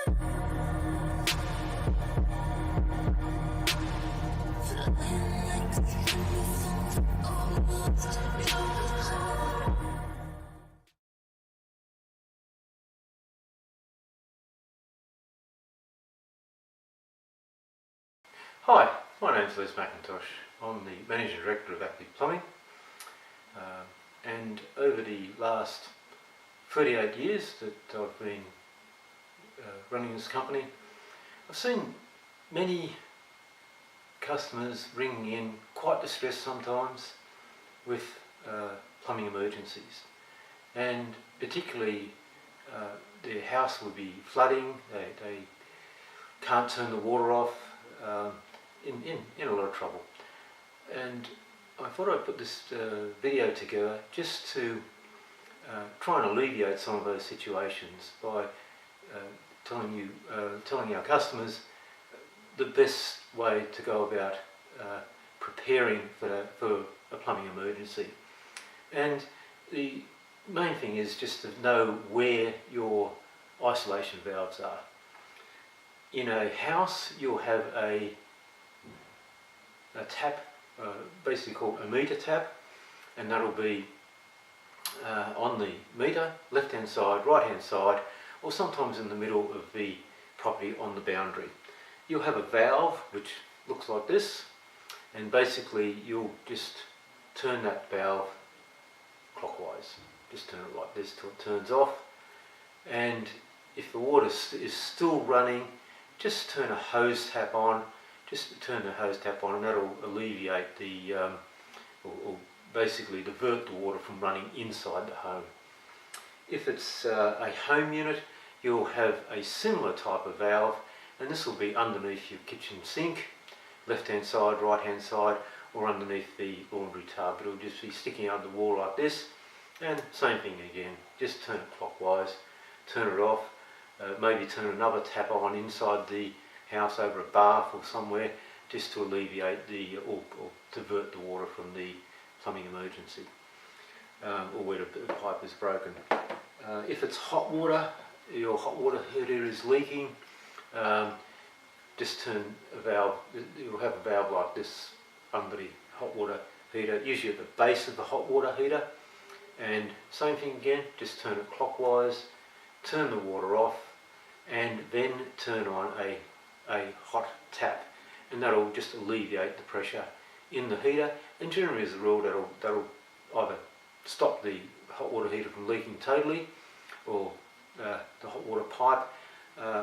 Hi, my name's Les McIntosh. I'm the Managing Director of Active Plumbing, and over the last 38 years that I've been running this company, I've seen many customers ringing in quite distressed sometimes with plumbing emergencies, and particularly their house would be flooding, they can't turn the water off, in a lot of trouble. And I thought I'd put this video together just to try and alleviate some of those situations by telling our customers the best way to go about preparing for a plumbing emergency. And the main thing is just to know where your isolation valves are. In a house, you'll have a tap, basically called a meter tap, and that'll be on the meter, left hand side, right hand side, or sometimes in the middle of the property on the boundary. You'll have a valve which looks like this, and basically you'll just turn that valve clockwise. Just turn it like this till it turns off, and if the water is still running, just turn a hose tap on. Just turn the hose tap on, and that'll alleviate the, or basically divert the water from running inside the home. If it's a home unit, you'll have a similar type of valve, and this will be underneath your kitchen sink, left hand side, right hand side, or underneath the laundry tub. It'll just be sticking under the wall like this, and same thing again, just turn it clockwise, turn it off, maybe turn another tap on inside the house over a bath or somewhere, just to alleviate the or divert the water from the plumbing emergency, or where the pipe is broken. If it's hot water, your hot water heater is leaking, just turn a valve. You'll have a valve like this under the hot water heater, usually at the base of the hot water heater, and same thing again, just turn it clockwise, turn the water off, and then turn on a hot tap, and that'll just alleviate the pressure in the heater, and generally as a rule that'll either stop the hot water heater from leaking totally, or the hot water pipe,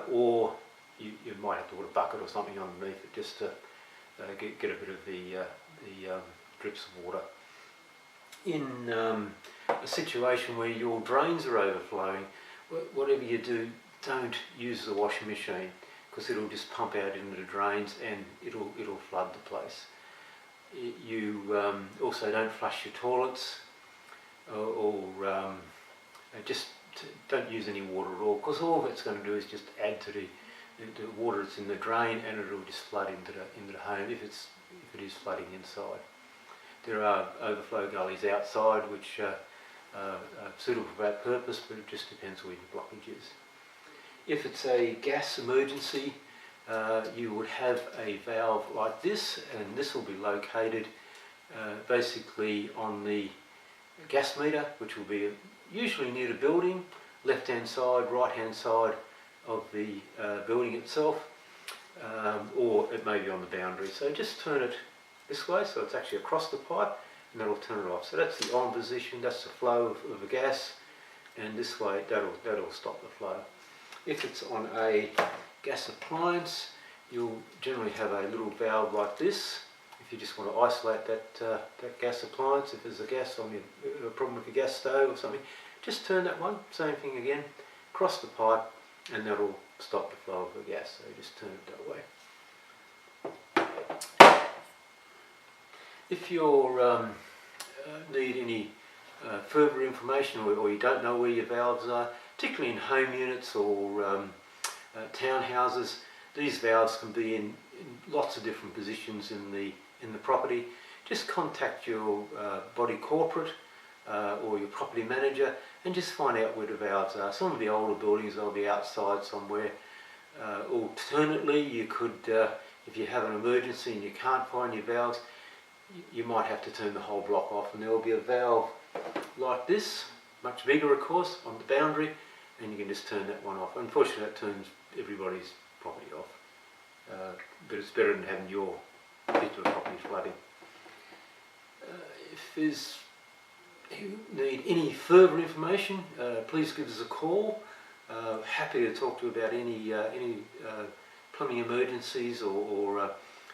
or you might have to put a bucket or something underneath it just to get a bit of the drips of water. In a situation where your drains are overflowing, whatever you do, don't use the washing machine, because it'll just pump out into the drains and it'll flood the place. You also don't flush your toilets, or just don't use any water at all, because all it's going to do is just add to the water that's in the drain, and it'll just flood into the home if it is flooding inside. There are overflow gullies outside which are suitable for that purpose, but it just depends where your blockage is. If it's a gas emergency, you would have a valve like this, and this will be located basically on the gas meter, which will be usually near the building, left hand side, right hand side of the building itself, or it may be on the boundary. So just turn it this way, so it's actually across the pipe, and that'll turn it off. So that's the on position, that's the flow of the gas, and this way that'll stop the flow. If it's on a gas appliance, you'll generally have a little valve like this. If you just want to isolate that gas appliance, if there's a problem with your gas stove or something, just turn that one, same thing again, across the pipe, and that'll stop the flow of the gas. So just turn it that way. If you need any further information, or you don't know where your valves are, particularly in home units or townhouses, these valves can be in lots of different positions in the property. Just contact your body corporate or your property manager and just find out where the valves are. Some of the older buildings, they'll be outside somewhere, Alternately, you could, if you have an emergency and you can't find your valves, you might have to turn the whole block off, and there will be a valve like this, much bigger of course, on the boundary, and you can just turn that one off. Unfortunately, that turns everybody's property off, but it's better than having your particular property flooding. If you need any further information, please give us a call. Happy to talk to you about any plumbing emergencies or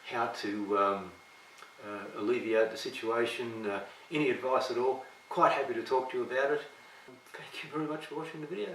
how to alleviate the situation, any advice at all. Quite happy to talk to you about it. Thank you very much for watching the video.